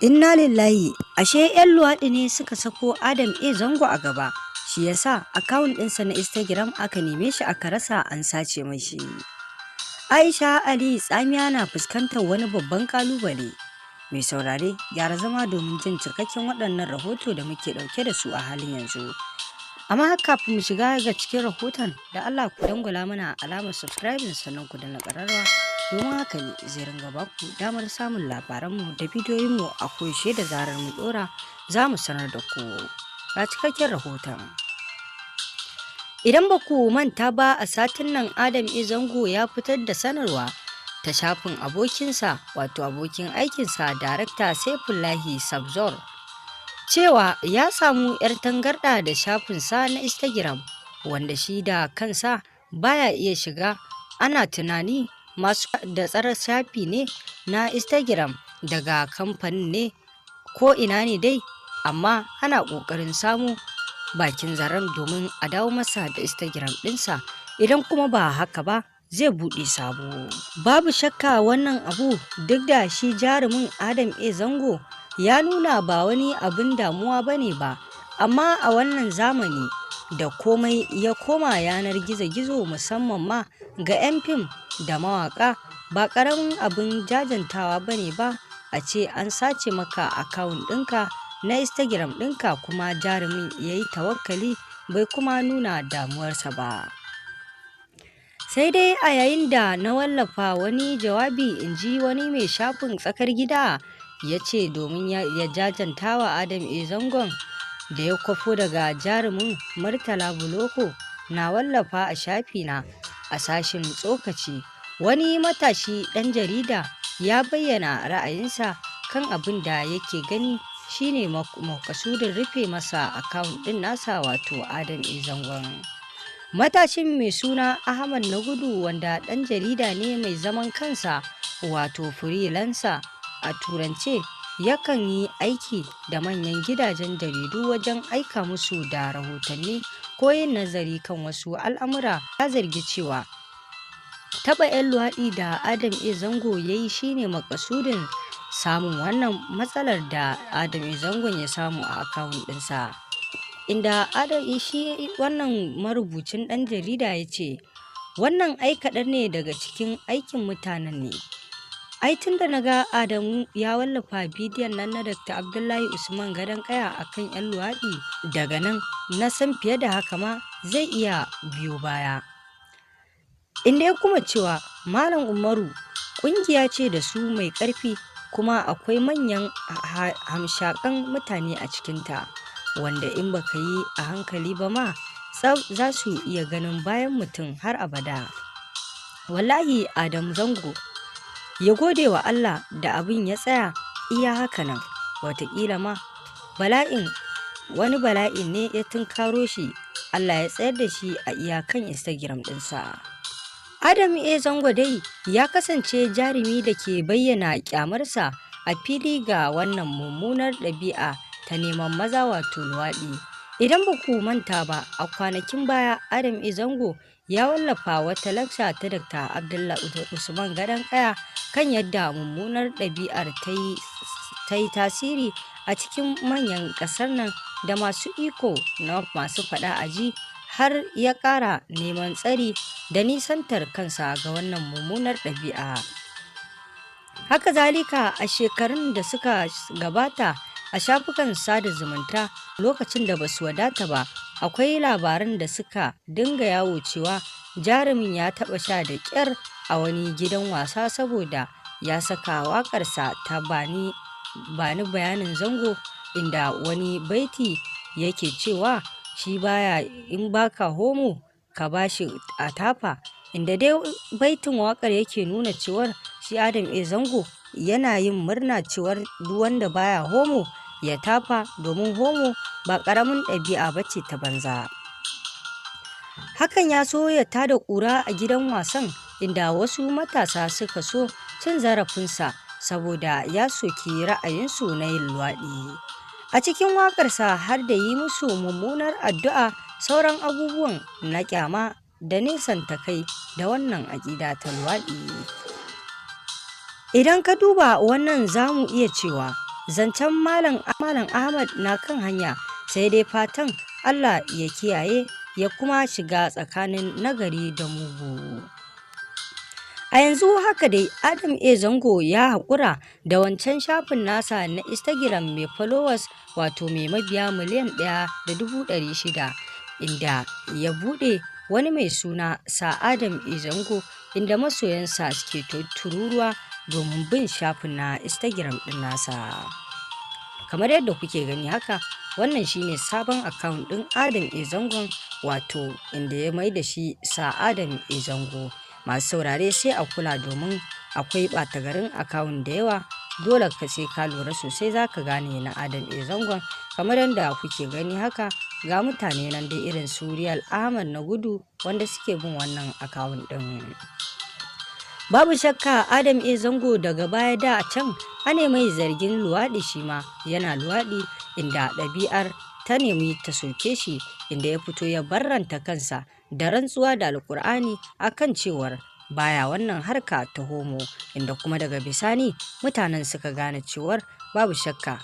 Innalillahi, ashe 'yan luwaɗi ne suka sako Adam Zango a gaba, shi yasa akawun ɗinsa na Instagram aka neme shi aka rasa an sace mashi. Aisha tsamiya na fuskantar wani babban kalubale. Mai saurare, gyara zama domin jin cikakken waɗannan rahoto da muke ɗauke da su a halin yanzu. Amma kafin mu shiga ga cikin rahoton, da Allah ku dangwala mana alamar subscribing sannan ku danna ƙararrawa. Domin haka ne zai ringa baku damar samun labaranmu da bidiyoyinmu a koyaushe da zarar mu dora za mu sanar da ku. Ga cikakken rahoton. Idan ba ku manta ba, a satin nan Adam Zango ya fitar da sanarwa ta shafin abokinsa, wato abokin aikinsa darakta Saifullahi Sabzor, cewa ya samu 'yar tangarɗa da shafinsa na Instagram, wanda shi da kansa baya iya shiga. Ana tunani masu da tsarar shafi ne na Instagram daga kamfanin ne ko ina ne dai, amma ana ƙoƙarin samu bakin zaren domin a dawo masa da Instagram ɗinsa. Idan kuma ba haka ba, zai buɗe sabo. Babu shakka wannan abu, duk da shi jarumin Adam Zango ya nuna ba wani abin damuwa bane ba, amma a wannan zamani da komai ya koma yanar gizo-gizo, musamman ma ga 'yan fim da mawaka, ba ƙaramin abin jajantawa bane ba a ce an sace maka akawun ɗinka na Instagram ɗinka, kuma jarumin ya yi tawakkali bai kuma nuna damuwarsa ba. Sai dai a yayin da na wallafa wani jawabi, in ji wani mai shafin tsakar gida ya ce domin ya jajantawa Adam Zangon da ya kwafo daga jarumin Murtala Buloko, na wallafa a shafina a sashin tsokaci. Wani matashi ɗan jarida ya bayyana ra'ayinsa kan abin da yake gani shine makasudin rufe masa akawun ɗin nasa, wato Adam Zangon. Matashin mai suna Ahmad na Gudu, wanda ɗan jarida ne mai zaman kansa, wato freelancer a turance, yakan yi aiki da manyan gidajen jaridu wajen aika musu da rahotanni ko yin nazari kan wasu al'amura. Ya zargi cewa taɓa 'yan luwaɗi da Adam Zango ya yi shine makasudin samun wannan matsalar da Adam Zangon ya samu a akawun ɗinsa, inda shi wannan marubucin ɗan jarida ya ce wannan ai kaɗan ne daga cikin aikin mutanen ne. Ai tun da na ga Adamu ya wallafa bidiyon nan na Dr. Abdullahi Usman gadon kaya akan 'yan luwaɗi, daga nan na san fiye da haka ma zai iya biyo baya. Inda ya kuma cewa Malam Umaru ƙungiya ce da su mai ƙarfi, kuma akwai manyan hamshakan mutane a cikinta, wanda in baka yi a hankali ba ma za su iya ganin bayan mutum har abada. Wallahi Adam Zango ya gode wa Allah da abin ya tsaya iya haka nan. Wataƙila ma wani bala'in ne ya tunkaro shi, Allah ya tsayar da shi a iyakan Instagram ɗinsa. Adam Zango dai ya kasance jarumi da ke bayyana kyamarsa a fili ga wannan mummunar ɗabi'a ta neman maza, wato luwaɗi. Idan ba ku manta ba, a kwanakin baya Adam Zango ya wallafa wata lakca ta Dr. Abdullahi Usman gadon kaya kan yadda mummunar ɗabi'ar ta yi tasiri a cikin manyan ƙasar nan da masu iko na masu faɗa aji, har ya ƙara neman tsari da nisantar kansa ga wannan mummunar ɗabi'a. Haka zalika a shekarun da suka gabata a shafukan sada zumunta, lokacin da basu wadata ba, akwai labaran da suka dinga yawo cewa jarumin ya taɓa sha da ƙyar a wani gidan wasa saboda ya saka waƙarsa ta bani bayanin zango, inda wani baiti yake cewa shi baya in baka homo ka bashi a tafa, inda dai baitin waƙar yake nuna cewar shi Adam Zango yana yin murna cewar duk wanda baya homo ya tafa, domin homo ba ƙaramin ɗabi'a bace ta banza. Hakan ya so ya tada ƙura a gidan wasan, inda wasu matasa suka so cin zarafinsa saboda ya soki ra'ayinsu na yin luwaɗi. A cikin waƙarsa har da yi musu mummunar addu'a, sauran abubuwan na ƙyama da nesanta kai da wannan aƙida ta luwaɗi. Idan ka duba wannan, za mu iya cewa zancen Malam Ahmad na kan hanya, sai dai fatan Allah ya kiyaye ya kuma shiga tsakanin nagari da mugu. A yanzu haka dai Adam Zango ya haƙura da wancan shafin nasa na Instagram mai followers wato mai mabiya miliyan 1.600 inda ya buɗe wani mai suna Sa Adam Zango inda masoyansa suke tururuwa domin bin shafin na Instagram ɗin nasa. Kamar yadda kuke gani haka, wannan shine sabon account ɗin Adam Zango wato inda ya mai da shi Sa Adam Zango. Masu saurare sai a kula domin akwai ɓata garin account da yawa, dole ka sai ka lura sosai za ka gane na Adam Zangon. Kamar yadda kuke gani haka, ga mutane nan dai irin su Real Ahmad na gudu wanda suke bin wannan account ɗin. Babu shakka Adam Zango daga baya da can ane mai zargin luwaɗi, shi ma yana luwaɗi, inda ɗabi'ar ta nemi ta soke shi, inda ya fito ya barranta kansa da rantsuwa da alkur'ani akan cewar baya wannan harka ta homo, inda kuma daga bisani mutanen suka gane cewar babu shakka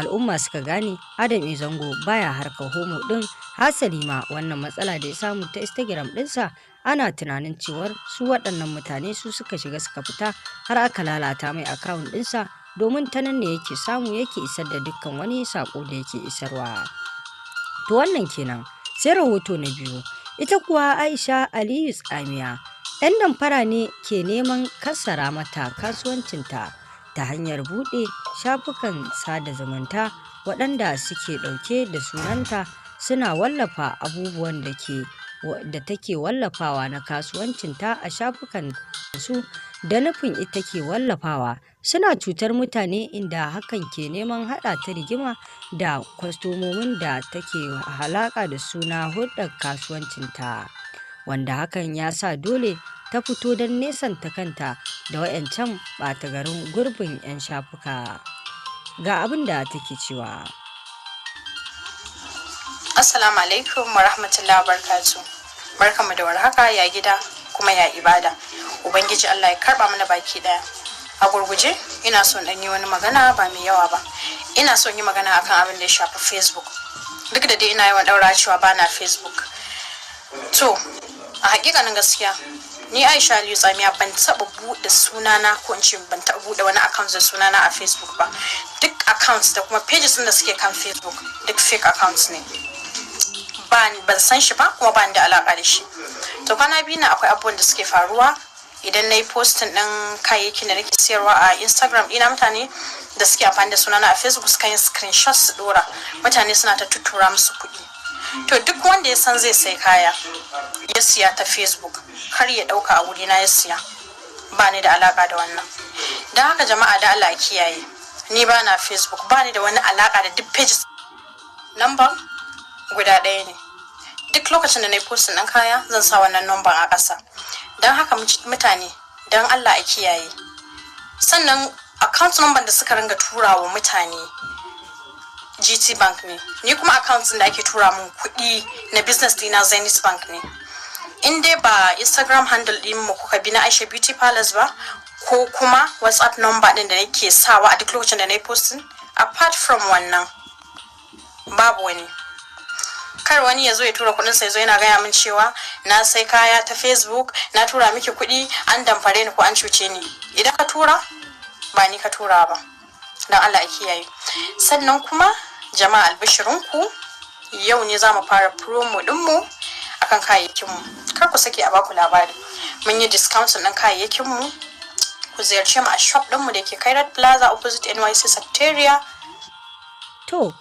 al'umma suka gane Adam Zango baya harkar homo din. Hasali ma wannan matsala da ya samu ta Instagram dinsa, ana tunanin cewar su waɗannan mutane su suka shiga suka fita har aka lalata mai account dinsa, domin ta nan ne yake samu yake isar da dukkan wani sako da yake isarwa. To wannan kenan. Sai rahoto na biyu, ita kuwa Aisha Aliyu Tsamiya, 'yan damfara ne ke neman kassara mata kasuwancinta ta hanyar buɗe shafukan sada zumunta waɗanda suke ɗauke da sunanta, suna wallafa abubuwan da take wallafawa na kasuwancinta a shafukan su da nufin ita ke wallafawa, suna cutar mutane, inda hakan ke neman haɗa ta rigima da kwastomomin da take halaka da suna hulɗar kasuwancinta, wanda hakan ya sa dole ta fito don nesanta kanta da wayancan ɓata garin gurbin 'yan shafuka. Ga abin da take cewa. Assalamu alaikum wa rahmatullahi wa barakatuh. Barkamu da warhaka, ya gida kuma ya ibada. Ubangiji Allah ya karba mana baki daya. A gurguje ina son dan yi wani magana ba mai yawa ba. Ina son yi magana akan abin da ya shafi Facebook. Duk da dai ina yawan daura cewa bana Facebook. To, a hakikanin gaskiya, ni Aisha Aliyu Tsamiya ban taɓa buɗe sunana, ko in ce ban taɓa buɗe wani account da sunana a Facebook ba. Duk accounts da kuma pages da suke kan Facebook duk fake accounts ne. Ban san shi ba kuma ban da alaka da shi. To kwana biyu na akwai abubuwan da suke faruwa idan na yi postin ɗin kayayyakin da nake siyarwa a Instagram ina, mutane da suke amfani da sunana a Facebook suka yin screenshot su ɗora, mutane suna ta tuttura musu kuɗi. To duk wanda ya san zai sai kaya ya siya ta Facebook, kar ya ɗauka a wurina ya siya, ba ni da alaka da wannan. Don haka jama'a da Allah kiyaye, ni ba na Facebook, ba ni da wani alaka da duk pages. Lambar guda ɗaya ne, duk lokacin da na yi postin ɗin kaya zan sa wannan lambar a ƙasa. Don haka mutane don Allah a kiyaye. Sannan account number da suka ringa tura wa mutane GT Bank ne, ni kuma account da ake tura mun kuɗi na business dina Zenith Bank ne. In dai ba Instagram handle din mu kuka bi na Aisha Beauty Palace ba, ko kuma WhatsApp number din da nake sawa a duk lokacin da na yi posting, apart from wannan babu wani. Kar wani ya zo ya tura kuɗin sai zo yana gaya min cewa na sai kaya ta Facebook, na tura miki kuɗi, an damfare ni ko an cuce ni. Idan ka tura, ba ni ka tura ba. Dan Allah ya kiyaye. Sannan kuma jama'a albishirinku, yau ne za mu fara promo ɗinmu akan kayayyakinmu. Kar ku sake a baku labari. Mun yi discount ɗin kayayyakinmu. Ku ziyarce mu a shop ɗinmu da ke Kairat Plaza opposite NYC Secretariat. To,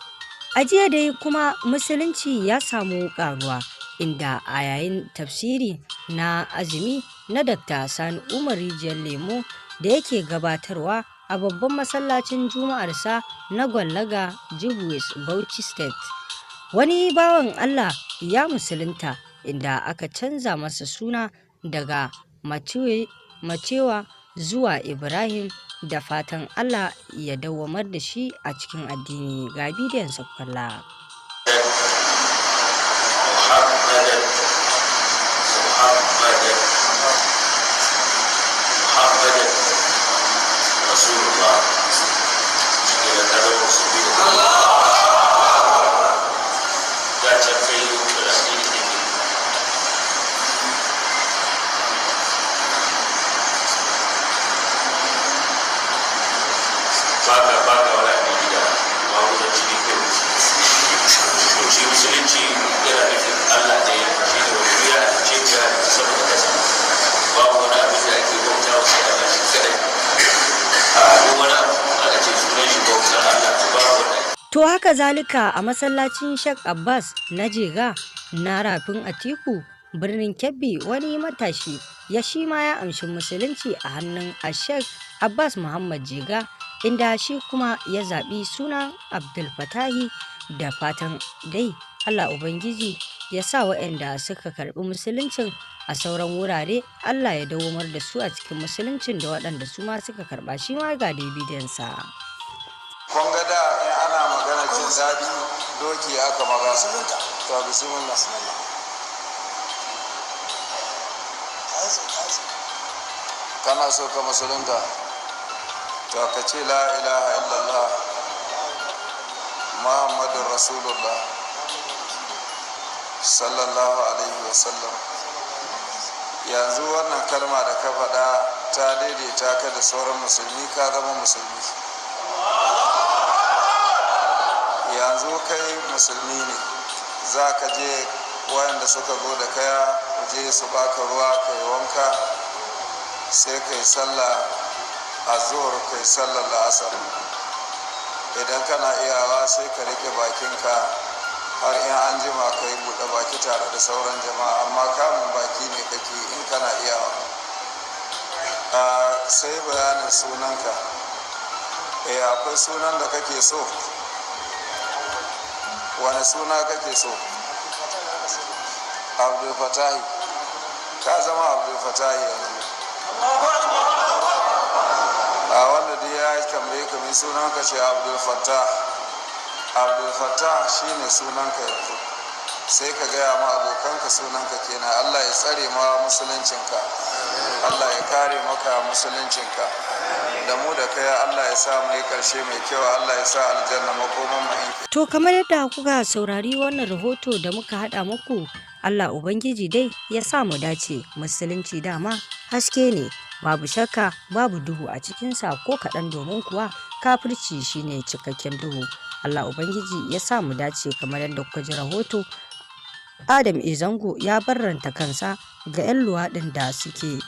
a jiya dai kuma musulunci ya samu karuwa, inda a yayin tafsiri na azumi na Dr. Sani Umar Rijiyar Lemo da yake gabatarwa a babban masallacin juma'arsa na Gwallaga, Jibwis, Bauchi State, wani bawan Allah ya musulunta, inda aka canza masa suna daga Macewa zuwa Ibrahim, da fatan Allah ya dawwamar da shi a cikin addini. Ga bidiyon sa kalla. Rasulullah ba ka wani abin da magudanci ne kai to shi musulunci yana nufin Allah ne shi ne wani ya ce ka saboda kasa babu wani abin da ake bauta wa sai Allah shi kadai a duk wani abu aka ce sunan shi bautar Allah babu wani. To haka zalika a masallacin Sheikh Abbas na Jega na rafin Atiku birnin Kebbi wani matashi ya shi ma ya amshi musulunci a hannun Sheikh Abbas Muhammad Jega, inda shi kuma ya zaɓi sunan Abdul Fatahi, da fatan dai Allah Ubangiji ya sa waɗanda suka karɓi musuluncin a sauran wurare Allah ya dawomar da su a cikin musuluncin da waɗanda su ma suka karɓa. Shi ma ga dai bidiyonsa. Kun ga da in ana magana cin daɗi doki aka magana. To bismillah. Kana so ka musulunta? To ka ce la ilaha illallah Muhammadur Rasulullah sallallahu alaihi wasallam. Yanzu wannan kalma da ka faɗa ta daidaita ka da sauran musulmi, ka zama musulmi. Yanzu kai musulmi ne, za ka je wayanda suka zo da kaya je su baka ruwa kai wanka, sai kai sallah azhur kai sallar la'asar. Idan kana iyawa sai ka rike bakinka har in an jima ka yi buɗe baki tare da sauran jama'a, amma kamun baki ne kake in kana iyawa. Sai bayanin sunanka. Akwai sunan da kake so? Wani suna kake so? Abdul Fatahi. Ka zama Abdul Fatahi yanzu. Wanda dai ya tambaye ka mai sunanka ce Abdul Fattah. Abdul Fattah shine sunanka yanzu. Sai ka gaya ma abokanka sunanka kenan. Allah ya tsare ma musuluncinka, Allah ya kare maka musuluncinka. Da mu da kai Allah ya sa mu yi karshe mai kyau, Allah ya sa aljanna makoman mu. To kamar yadda kuka saurari wannan rahoto da muka haɗa muku, Allah Ubangiji dai ya sa mu dace. Musulunci dama haske ne, babu shakka babu duhu a cikinsa ko kaɗan, domin kuwa kafirci shine cikakken duhu. Allah Ubangiji ya sa mu dace. Kamar yadda kuka ji rahoto, Adam Zango ya barranta kansa ga 'yan luwaɗin da suke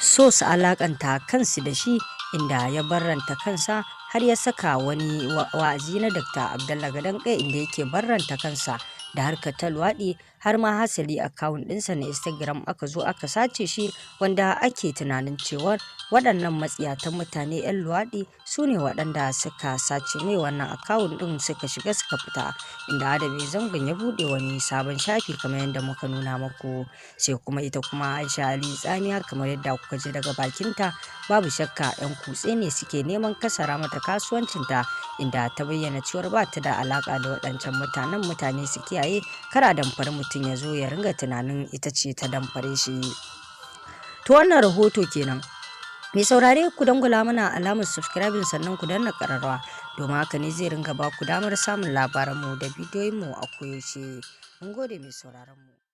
so su alakanta kansu da shi, inda ya barranta kansa har ya saka wani wa'azi na Dr. Abdullah Gadon Kai, inda yake barranta kansa da harkar ta luwaɗi. Har ma hasali akawun ɗinsa na Instagram aka zo aka sace shi, wanda ake tunanin cewar waɗannan matsiyatan mutane 'yan luwaɗi su ne waɗanda suka sace mai wannan akawun ɗin, suka shiga suka fita, inda Adam Zangon ya buɗe wani sabon shafi kamar yadda muka nuna muku. Sai kuma ita kuma Aisha tsamiya, kamar yadda kuka ji daga bakinta, babu shakka 'yan kutse ne suke neman kasara mata kasuwancinta, inda ta bayyana cewar ba ta da alaka da waɗancan mutane su kiyaye kara damfari mutum ya zo ya ringa tunanin ita ce ta damfare shi. To wannan rahoto kenan. Mai saurare, ku dangula mana alamar subscribing sannan ku danna ƙararrawa, domin haka ne zai ringa ba ku damar samun labaranmu da bidiyoyinmu a koyaushe. Mun gode mai sauraronmu.